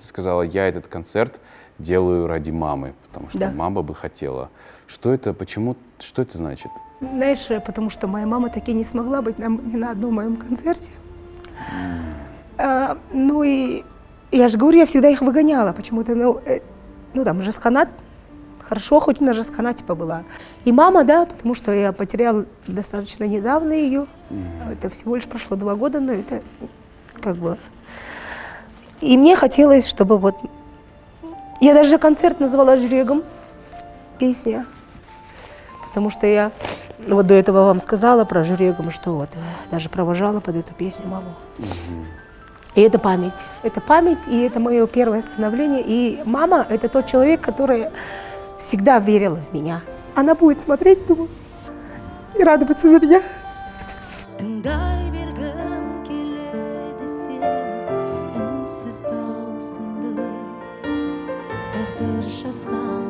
Ты сказала, я этот концерт делаю ради мамы, потому что Да. мама бы хотела. Что это, почему, что это значит? Знаешь, потому что моя мама таки не смогла быть ни на одном моем концерте. Ну и я же говорю, я всегда их выгоняла почему-то. Ну там Жасханат, хорошо, хоть на Жасханате побыла. И мама, да, потому что я потеряла достаточно недавно ее. Это всего лишь прошло 2 года, но это как бы... И мне хотелось, чтобы вот... Я даже концерт назвала «Жүрегом», песня. Потому что я вот до этого вам сказала про «Жүрегом», что вот даже провожала под эту песню маму. И это память. Это память, и это мое первое становление. И мама — это тот человек, который всегда верила в меня. Она будет смотреть, думаю, и радоваться за меня. Тыңдай бергім келеді сені, үнсіз даусыңды, тағдыр жазған